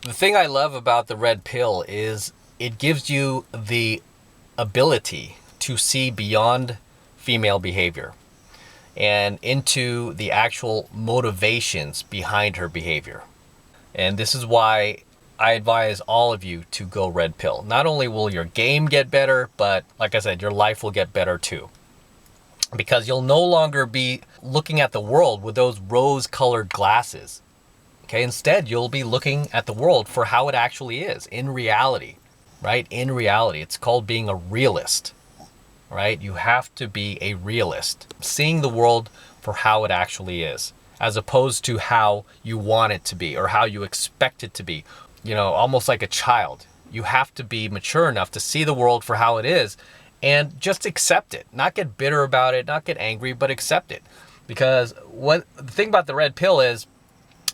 The thing I love about the red pill is it gives you the ability to see beyond female behavior and into the actual motivations behind her behavior. And this is why I advise all of you to go red pill. Not only will your game get better, but like I said, your life will get better too. Because you'll no longer be looking at the world with those rose-colored glasses. Okay, instead, you'll be looking at the world for how it actually is in reality, right? In reality, it's called being a realist, right? You have to be a realist, seeing the world for how it actually is, as opposed to how you want it to be or how you expect it to be. You know, almost like a child. You have to be mature enough to see the world for how it is and just accept it. Not get bitter about it, not get angry, but accept it. Because the thing about the red pill is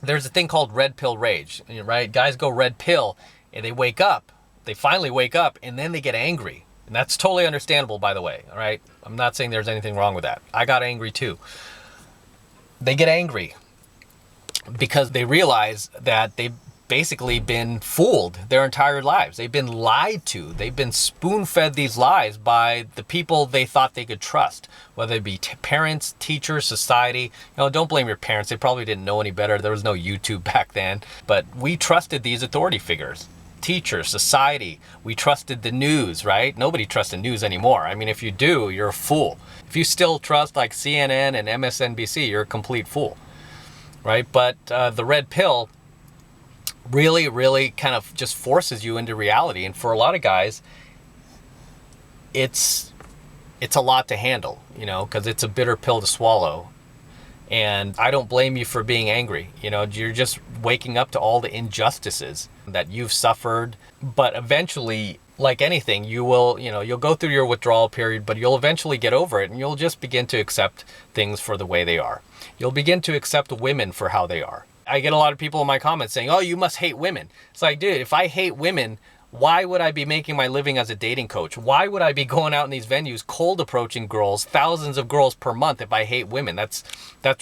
there's a thing called red pill rage, right? Guys go red pill and they wake up. They finally wake up and then they get angry. And that's totally understandable, by the way, all right? I'm not saying there's anything wrong with that. I got angry too. They get angry because they realize that they've basically been fooled their entire lives. They've been lied to. They've been spoon-fed these lies by the people they thought they could trust, whether it be parents, teachers, society. You know, don't blame your parents. They probably didn't know any better. There was no YouTube back then. But we trusted these authority figures. Teachers, society. We trusted the news, right? Nobody trusts the news anymore. I mean, if you do, you're a fool. If you still trust like CNN and MSNBC, you're a complete fool, right? But the red pill really kind of just forces you into reality. And for a lot of guys, it's a lot to handle, you know, because it's a bitter pill to swallow. And I don't blame you for being angry. You know, you're just waking up to all the injustices that you've suffered. But eventually, like anything, you'll go through your withdrawal period, but you'll eventually get over it and you'll just begin to accept things for the way they are. You'll begin to accept women for how they are. I get a lot of people in my comments saying, oh, you must hate women. It's like, dude, if I hate women, why would I be making my living as a dating coach? Why would I be going out in these venues, cold approaching girls, thousands of girls per month if I hate women? That's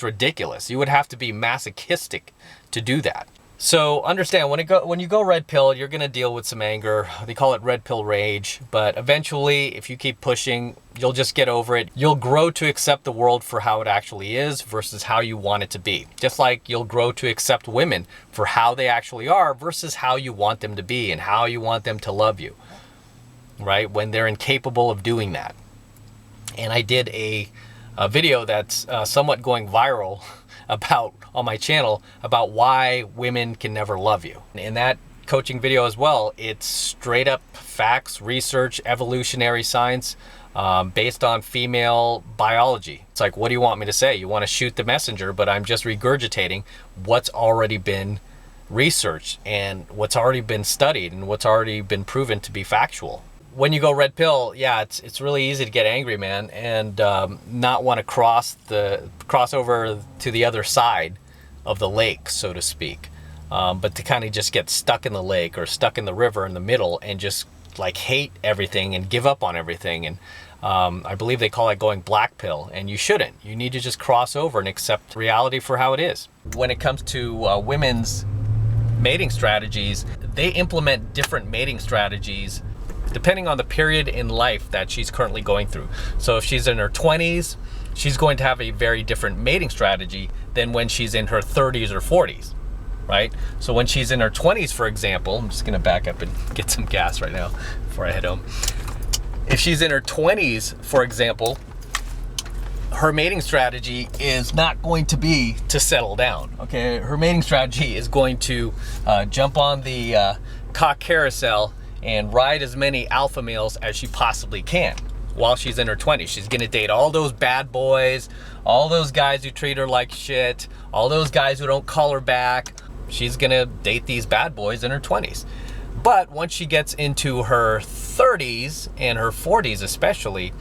ridiculous. You would have to be masochistic to do that. So understand, when you go red pill, you're going to deal with some anger. They call it red pill rage. But eventually, if you keep pushing, you'll just get over it. You'll grow to accept the world for how it actually is versus how you want it to be. Just like you'll grow to accept women for how they actually are versus how you want them to be and how you want them to love you, right? When they're incapable of doing that. And I did a video that's somewhat going viral about on my channel about why women can never love you. In that coaching video as well, it's straight up facts, research, evolutionary science based on female biology. It's like, what do you want me to say? You want to shoot the messenger, but I'm just regurgitating what's already been researched and what's already been studied and what's already been proven to be factual. When you go red pill, yeah, it's really easy to get angry, man, and not want to cross over to the other side of the lake, so to speak. But to kind of just get stuck in the lake or stuck in the river in the middle and just like hate everything and give up on everything. And I believe they call it going black pill, and you shouldn't. You need to just cross over and accept reality for how it is. When it comes to women's mating strategies, they implement different mating strategies depending on the period in life that she's currently going through. So if she's in her 20s, she's going to have a very different mating strategy than when she's in her 30s or 40s, right? So when she's in her 20s, for example, I'm just gonna back up and get some gas right now before I head home. If she's in her 20s, for example, her mating strategy is not going to be to settle down, okay? Her mating strategy is going to jump on the cock carousel and ride as many alpha males as she possibly can while she's in her 20s. She's gonna date all those bad boys, all those guys who treat her like shit, all those guys who don't call her back. She's gonna date these bad boys in her 20s. But once she gets into her 30s and her 40s especially,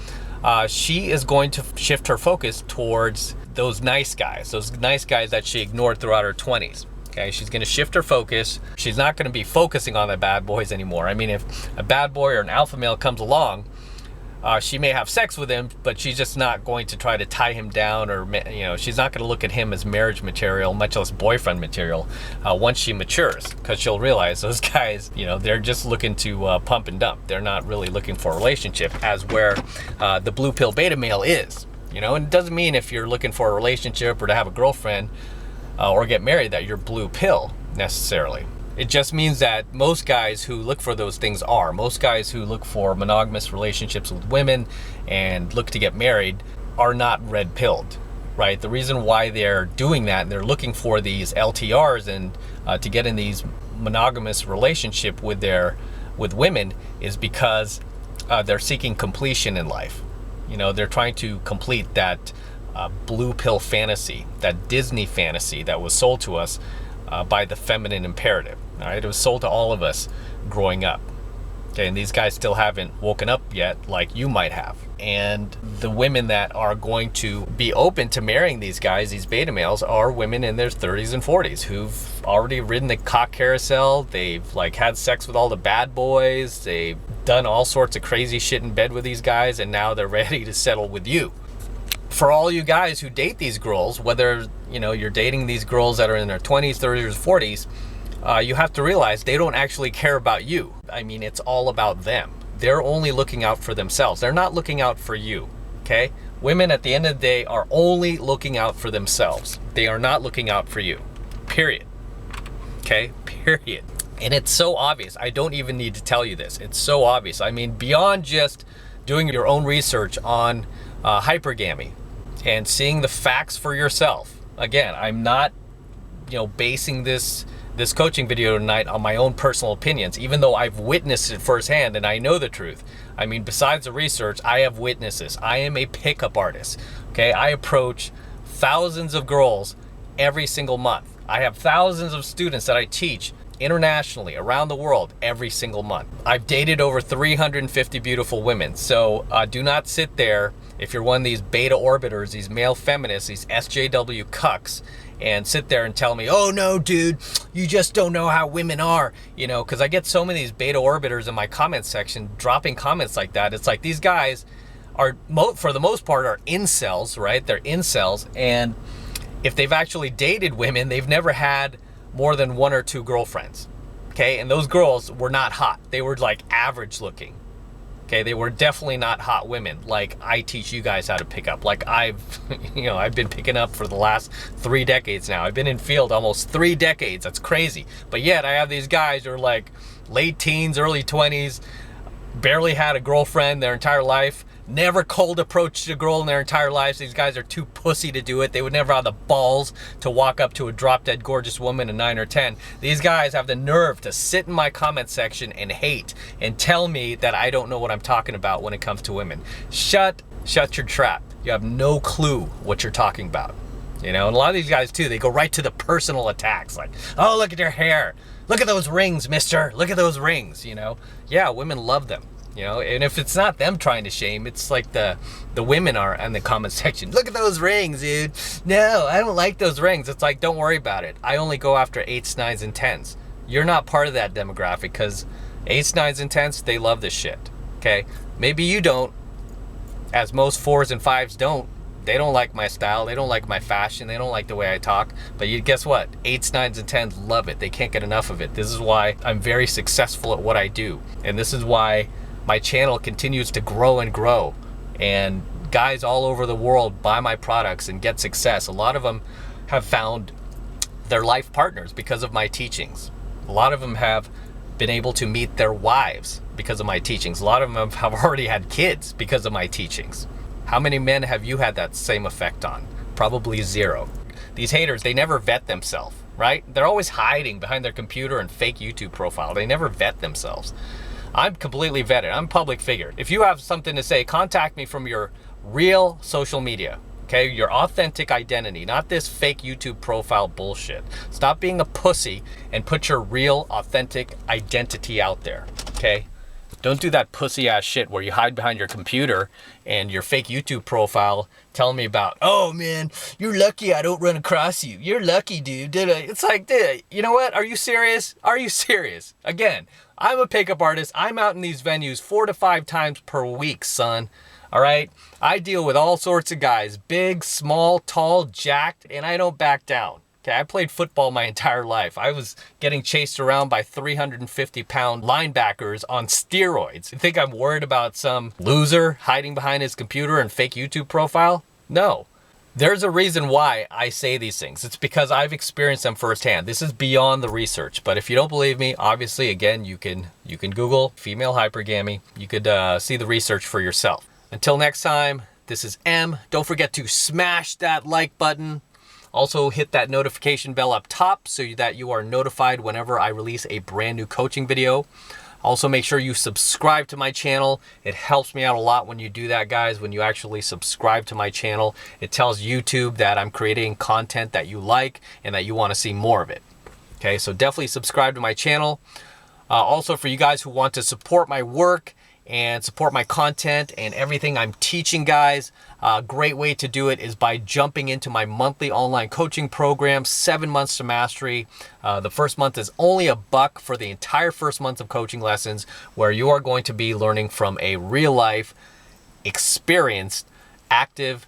she is going to shift her focus towards those nice guys that she ignored throughout her 20s. Okay, she's going to shift her focus. She's not going to be focusing on the bad boys anymore. I mean, if a bad boy or an alpha male comes along, she may have sex with him, but she's just not going to try to tie him down, or she's not going to look at him as marriage material, much less boyfriend material, once she matures, because she'll realize those guys, they're just looking to pump and dump. They're not really looking for a relationship, as where the blue pill beta male is. And it doesn't mean if you're looking for a relationship or to have a girlfriend or get married that you're blue pill necessarily. It just means that most guys who look for those things most guys who look for monogamous relationships with women and look to get married are not red pilled, right? The reason why they're doing that and they're looking for these LTRs and to get in these monogamous relationship with women is because they're seeking completion in life. They're trying to complete that blue pill fantasy, that Disney fantasy that was sold to us by the feminine imperative. All right, it was sold to all of us growing up. Okay, and these guys still haven't woken up yet, like you might have. And the women that are going to be open to marrying these guys, these beta males, are women in their 30s and 40s who've already ridden the cock carousel. They've had sex with all the bad boys. They've done all sorts of crazy shit in bed with these guys, and now they're ready to settle with you. For all you guys who date these girls, whether you're dating these girls that are in their 20s, 30s, or 40s, you have to realize they don't actually care about you. I mean, it's all about them. They're only looking out for themselves. They're not looking out for you, okay? Women at the end of the day are only looking out for themselves. They are not looking out for you, period, okay? Period. And it's so obvious. I don't even need to tell you this. It's so obvious. I mean, beyond just doing your own research on hypergamy and seeing the facts for yourself. Again, I'm not, basing this coaching video tonight on my own personal opinions, even though I've witnessed it firsthand and I know the truth. I mean, besides the research, I have witnesses. I am a pickup artist, okay? I approach thousands of girls every single month. I have thousands of students that I teach internationally, around the world, every single month. I've dated over 350 beautiful women. So do not sit there, if you're one of these beta orbiters, these male feminists, these SJW cucks, and sit there and tell me, oh no, dude, you just don't know how women are, because I get so many of these beta orbiters in my comment section dropping comments like that. It's like these guys are, for the most part, are incels, right? They're incels, and if they've actually dated women, they've never had more than one or two girlfriends, okay? And those girls were not hot. They were average looking, okay? They were definitely not hot women like I teach you guys how to pick up. I've been picking up for the last 3 decades now. I've been in field almost 3 decades. That's crazy. But yet I have these guys who are late teens, early 20s, barely had a girlfriend their entire life, never cold approached a girl in their entire lives. These guys are too pussy to do it. They would never have the balls to walk up to a drop dead gorgeous woman, a 9 or 10. These guys have the nerve to sit in my comment section and hate and tell me that I don't know what I'm talking about when it comes to women. Shut your trap. You have no clue what you're talking about. And a lot of these guys too, they go right to the personal attacks, oh, look at your hair. Look at those rings, mister. Look at those rings, Yeah, women love them. And if it's not them trying to shame, it's the women are in the comment section. Look at those rings, dude. No, I don't like those rings. It's don't worry about it. I only go after 8s, 9s, and 10s. You're not part of that demographic because 8s, 9s, and 10s, they love this shit, okay? Maybe you don't, as most 4s and 5s don't. They don't like my style. They don't like my fashion. They don't like the way I talk. But guess what? 8s, 9s, and 10s love it. They can't get enough of it. This is why I'm very successful at what I do. And this is why my channel continues to grow and grow, and guys all over the world buy my products and get success. A lot of them have found their life partners because of my teachings. A lot of them have been able to meet their wives because of my teachings. A lot of them have already had kids because of my teachings. How many men have you had that same effect on? Probably 0. These haters, they never vet themselves, right? They're always hiding behind their computer and fake YouTube profile. They never vet themselves. I'm completely vetted. I'm a public figure. If you have something to say, contact me from your real social media, okay? Your authentic identity, not this fake YouTube profile bullshit. Stop being a pussy and put your real, authentic identity out there, okay? Don't do that pussy ass shit where you hide behind your computer and your fake YouTube profile telling me about, oh man, you're lucky I don't run across you. You're lucky, dude. It's like, dude, you know what? Are you serious? Are you serious? Again, I'm a pickup artist. I'm out in these venues 4 to 5 times per week, son. All right? I deal with all sorts of guys, big, small, tall, jacked, and I don't back down. Okay, I played football my entire life. I was getting chased around by 350-pound linebackers on steroids. You think I'm worried about some loser hiding behind his computer and fake YouTube profile? No. There's a reason why I say these things. It's because I've experienced them firsthand. This is beyond the research. But if you don't believe me, obviously, again, you can Google female hypergamy. You could see the research for yourself. Until next time, this is M. Don't forget to smash that like button. Also hit that notification bell up top so that you are notified whenever I release a brand new coaching video. Also make sure you subscribe to my channel. It helps me out a lot when you do that, guys. When you actually subscribe to my channel, it tells YouTube that I'm creating content that you like and that you want to see more of it. Okay, so definitely subscribe to my channel. Also for you guys who want to support my work and support my content and everything I'm teaching, guys, a great way to do it is by jumping into my monthly online coaching program, 7 months to mastery. The first month is only $1 for the entire first month of coaching lessons, where you are going to be learning from a real life, experienced, active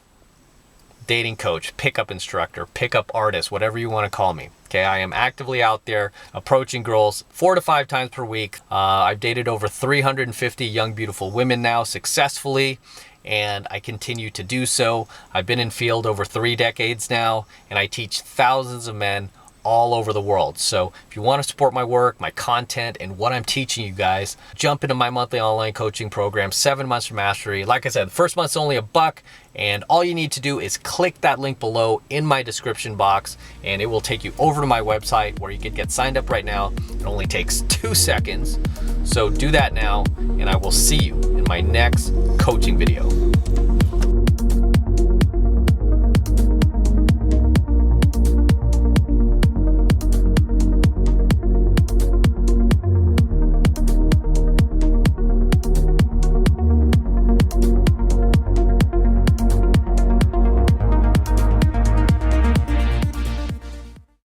dating coach, pickup instructor, pickup artist, whatever you want to call me. Okay, I am actively out there approaching girls 4 to 5 times per week. I've dated over 350 young, beautiful women now successfully, and I continue to do so. I've been in field over 3 decades now, and I teach thousands of men all over the world. So if you want to support my work, my content, and what I'm teaching you guys, jump into my monthly online coaching program, 7 months to mastery. Like I said, the first month's only $1, and all you need to do is click that link below in my description box, and it will take you over to my website where you can get signed up right now. It only takes 2 seconds. So do that now, and I will see you in my next coaching video.